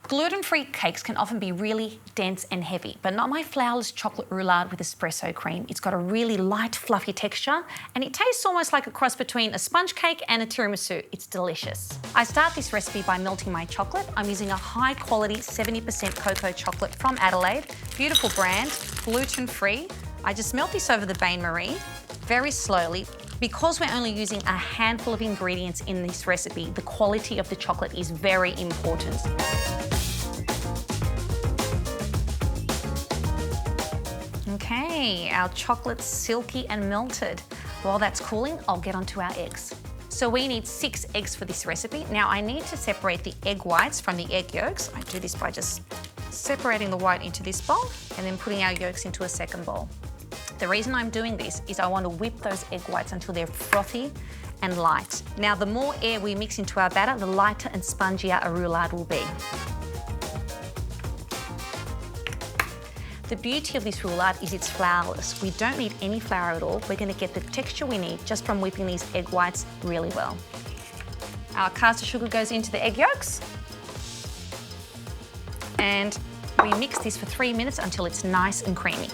Gluten-free cakes can often be really dense and heavy, but not my flourless chocolate roulade with espresso cream. It's got a really light, fluffy texture, and it tastes almost like a cross between a sponge cake and a tiramisu. It's delicious. I start this recipe by melting my chocolate. I'm using a high-quality 70% cocoa chocolate from Adelaide. Beautiful brand, gluten-free. I just melt this over the bain-marie very slowly. Because we're only using a handful of ingredients in this recipe, the quality of the chocolate is very important. Okay, our chocolate's silky and melted. While that's cooling, I'll get onto our eggs. So we need 6 eggs for this recipe. Now I need to separate the egg whites from the egg yolks. I do this by just separating the white into this bowl and then putting our yolks into a second bowl. The reason I'm doing this is I want to whip those egg whites until they're frothy and light. Now, the more air we mix into our batter, the lighter and spongier a roulade will be. The beauty of this roulade is it's flourless. We don't need any flour at all. We're going to get the texture we need just from whipping these egg whites really well. Our caster sugar goes into the egg yolks. And we mix this for 3 minutes until it's nice and creamy.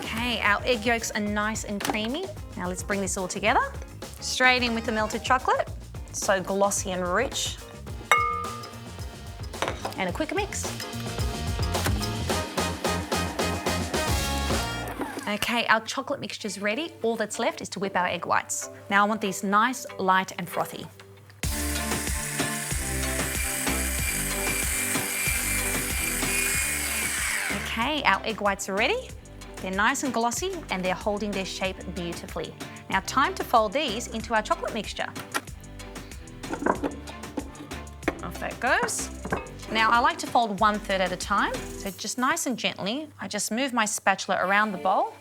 Okay, our egg yolks are nice and creamy. Now let's bring this all together. Straight in with the melted chocolate. So glossy and rich. And a quick mix. Okay, our chocolate mixture's ready. All that's left is to whip our egg whites. Now I want these nice, light and frothy. Okay, our egg whites are ready. They're nice and glossy and they're holding their shape beautifully. Now time to fold these into our chocolate mixture. Off that goes. Now I like to fold 1/3 at a time. So just nice and gently, I just move my spatula around the bowl.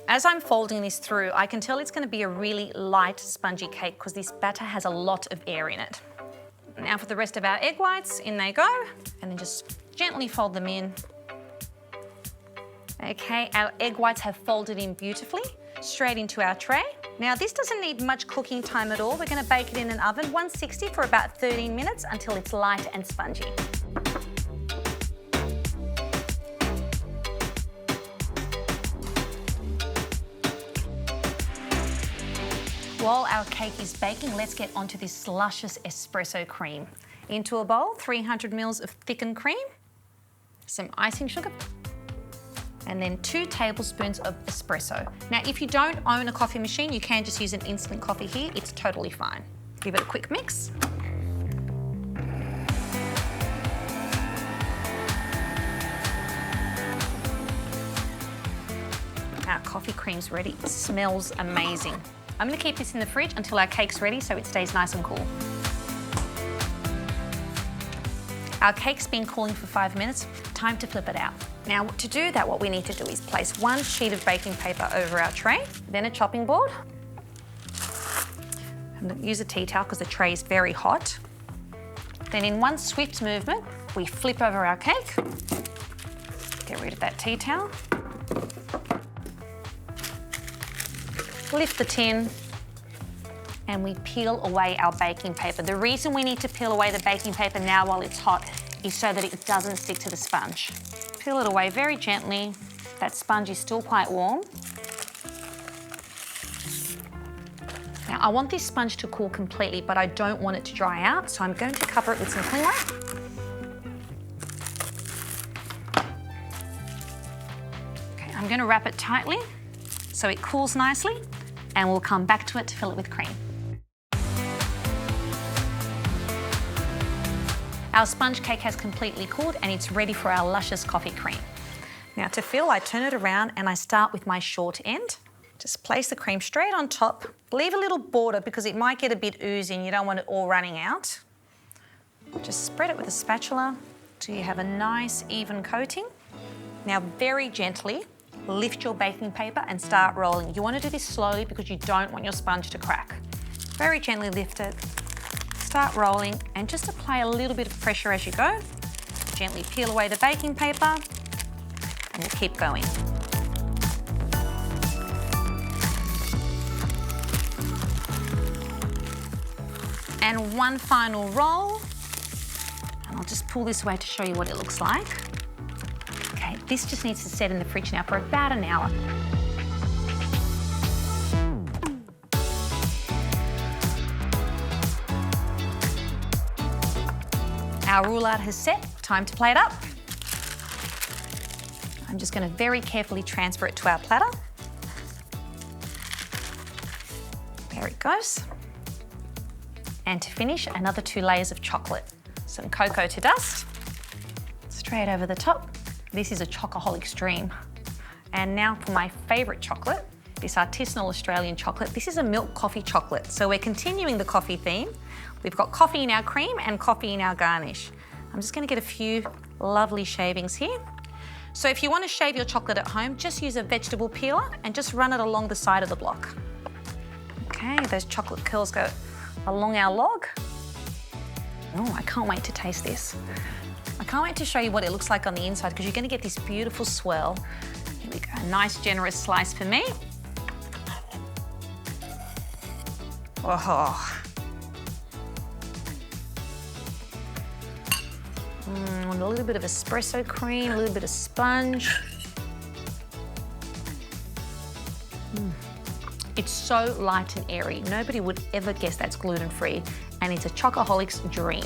As I'm folding this through, I can tell it's going to be a really light, spongy cake because this batter has a lot of air in it. Now for the rest of our egg whites, in they go, and then just gently fold them in. Okay, our egg whites have folded in beautifully, straight into our tray. Now this doesn't need much cooking time at all. We're going to bake it in an oven, 160 for about 13 minutes until it's light and spongy. While our cake is baking, let's get onto this luscious espresso cream. Into a bowl, 300 ml of thickened cream, some icing sugar, and then 2 tablespoons of espresso. Now, if you don't own a coffee machine, you can just use an instant coffee here. It's totally fine. Give it a quick mix. Our coffee cream's ready. It smells amazing. I'm gonna keep this in the fridge until our cake's ready so it stays nice and cool. Our cake's been cooling for 5 minutes. Time to flip it out. Now, to do that, what we need to do is place 1 sheet of baking paper over our tray, then a chopping board. I'm gonna use a tea towel because the tray is very hot. Then in one swift movement, we flip over our cake. Get rid of that tea towel. Lift the tin, and we peel away our baking paper. The reason we need to peel away the baking paper now while it's hot is so that it doesn't stick to the sponge. Peel it away very gently. That sponge is still quite warm. Now I want this sponge to cool completely, but I don't want it to dry out, so I'm going to cover it with some cling wrap. Okay, I'm going to wrap it tightly so it cools nicely, and we'll come back to it to fill it with cream. Our sponge cake has completely cooled and it's ready for our luscious coffee cream. Now to fill, I turn it around and I start with my short end. Just place the cream straight on top. Leave a little border because it might get a bit oozy and you don't want it all running out. Just spread it with a spatula till you have a nice even coating. Now very gently, lift your baking paper and start rolling. You want to do this slowly because you don't want your sponge to crack. Very gently lift it, start rolling, and just apply a little bit of pressure as you go. Gently peel away the baking paper, and we'll keep going. And one final roll. And I'll just pull this away to show you what it looks like. Okay, this just needs to set in the fridge now for about an hour. Our roulade has set, time to plate up. I'm just going to very carefully transfer it to our platter. There it goes. And to finish, another 2 layers of chocolate. Some cocoa to dust, straight over the top. This is a chocoholic dream. And now for my favourite chocolate, this artisanal Australian chocolate. This is a milk coffee chocolate. So we're continuing the coffee theme. We've got coffee in our cream and coffee in our garnish. I'm just going to get a few lovely shavings here. So if you want to shave your chocolate at home, just use a vegetable peeler and just run it along the side of the block. Okay, those chocolate curls go along our log. Oh, I can't wait to taste this. I can't wait to show you what it looks like on the inside because you're going to get this beautiful swirl. Here we go, a nice generous slice for me. Oh. And a little bit of espresso cream, a little bit of sponge. It's so light and airy. Nobody would ever guess that's gluten-free, and it's a chocoholic's dream.